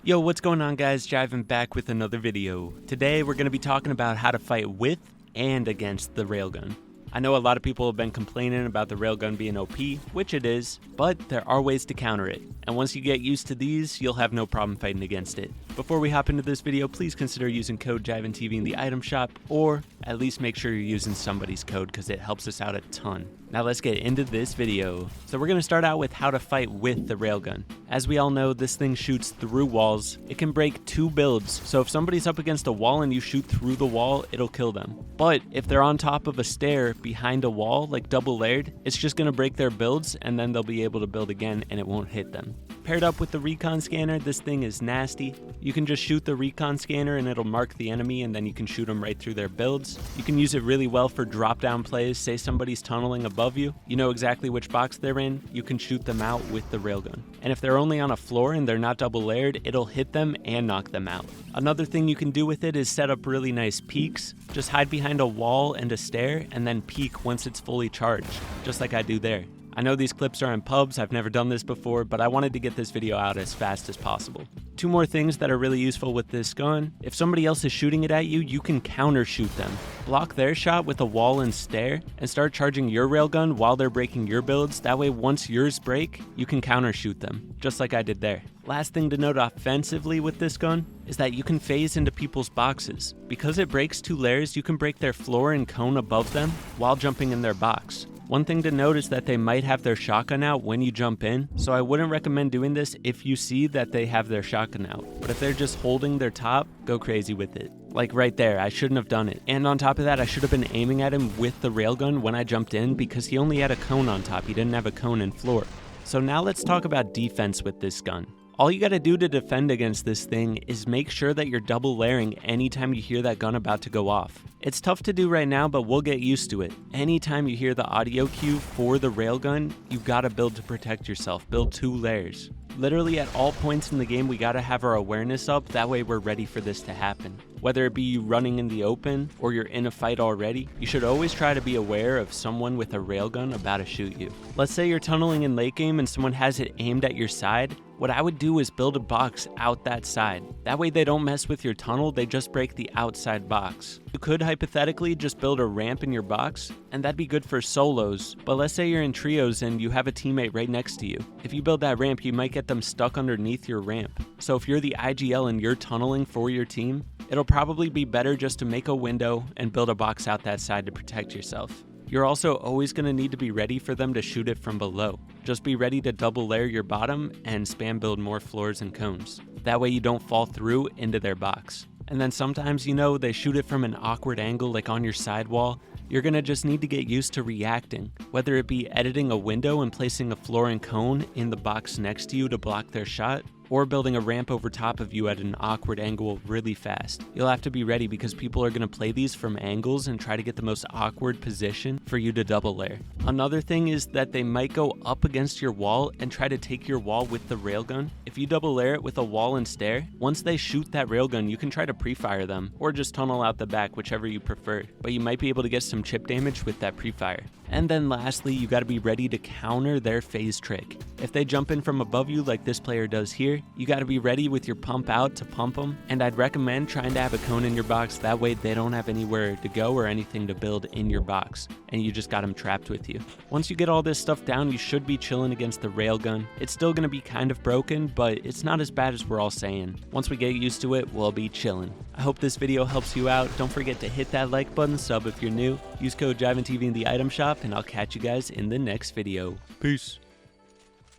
Yo, what's going on guys? Jivan back with another video. Today we're going to be talking about how to fight with and against the railgun. I know a lot of people have been complaining about the railgun being OP, which it is, but there are ways to counter it. And once you get used to these, you'll have no problem fighting against it. Before we hop into this video, please consider using code JivanTV in the item shop, or at least make sure you're using somebody's code because it helps us out a ton. Now let's get into this video. So we're going to start out with how to fight with the railgun. As we all know, this thing shoots through walls. It can break 2 builds, so if somebody's up against a wall and you shoot through the wall, it'll kill them. But if they're on top of a stair behind a wall, like double layered, it's just going to break their builds and then they'll be able to build again and it won't hit them. Paired up with the recon scanner, this thing is nasty. You can just shoot the recon scanner and it'll mark the enemy and then you can shoot them right through their builds. You can use it really well for drop down plays. Say somebody's tunneling above you, you know exactly which box they're in, you can shoot them out with the railgun. And if they're only on a floor and they're not double layered, it'll hit them and knock them out. Another thing you can do with it is set up really nice peeks. Just hide behind a wall and a stair and then peek once it's fully charged, just like I do there. I know these clips are in pubs, I've never done this before, but I wanted to get this video out as fast as possible. 2 more things that are really useful with this gun. If somebody else is shooting it at you, you can counter shoot them. Block their shot with a wall and stair, and start charging your railgun while they're breaking your builds. That way once yours break, you can counter shoot them, just like I did there. Last thing to note offensively with this gun is that you can phase into people's boxes. Because it breaks 2 layers, you can break their floor and cone above them while jumping in their box. One thing to note is that they might have their shotgun out when you jump in, so I wouldn't recommend doing this if you see that they have their shotgun out. But if they're just holding their top, go crazy with it. Like right there, I shouldn't have done it. And on top of that, I should have been aiming at him with the railgun when I jumped in because he only had a cone on top, he didn't have a cone and floor. So now let's talk about defense with this gun. All you gotta do to defend against this thing is make sure that you're double layering anytime you hear that gun about to go off. It's tough to do right now, but we'll get used to it. Anytime you hear the audio cue for the railgun, you gotta build to protect yourself. Build 2 layers. Literally at all points in the game, we gotta have our awareness up, that way we're ready for this to happen. Whether it be you running in the open or you're in a fight already, you should always try to be aware of someone with a railgun about to shoot you. Let's say you're tunneling in late game and someone has it aimed at your side. What I would do is build a box out that side. That way they don't mess with your tunnel, they just break the outside box. You could hypothetically just build a ramp in your box, and that'd be good for solos, but let's say you're in trios and you have a teammate right next to you. If you build that ramp, you might get them stuck underneath your ramp. So if you're the IGL and you're tunneling for your team, it'll probably be better just to make a window and build a box out that side to protect yourself. You're also always going to need to be ready for them to shoot it from below. Just be ready to double layer your bottom and spam build more floors and cones. That way you don't fall through into their box. And then sometimes, you know, they shoot it from an awkward angle like on your sidewall. You're going to just need to get used to reacting, whether it be editing a window and placing a floor and cone in the box next to you to block their shot, or building a ramp over top of you at an awkward angle really fast. You'll have to be ready because people are going to play these from angles and try to get the most awkward position for you to double layer. Another thing is that they might go up against your wall and try to take your wall with the railgun. If you double layer it with a wall and stair, once they shoot that railgun, you can try to pre-fire them or just tunnel out the back, whichever you prefer. But you might be able to get some chip damage with that pre-fire. And then lastly, you gotta be ready to counter their phase trick. If they jump in from above you like this player does here, you gotta be ready with your pump out to pump them. And I'd recommend trying to have a cone in your box, that way they don't have anywhere to go or anything to build in your box, and you just got them trapped with you. Once you get all this stuff down, you should be chilling against the railgun. It's still gonna be kind of broken, but it's not as bad as we're all saying. Once we get used to it, we'll be chilling. I hope this video helps you out. Don't forget to hit that like button, sub if you're new, use code JivanTV in the item shop, and I'll catch you guys in the next video. Peace.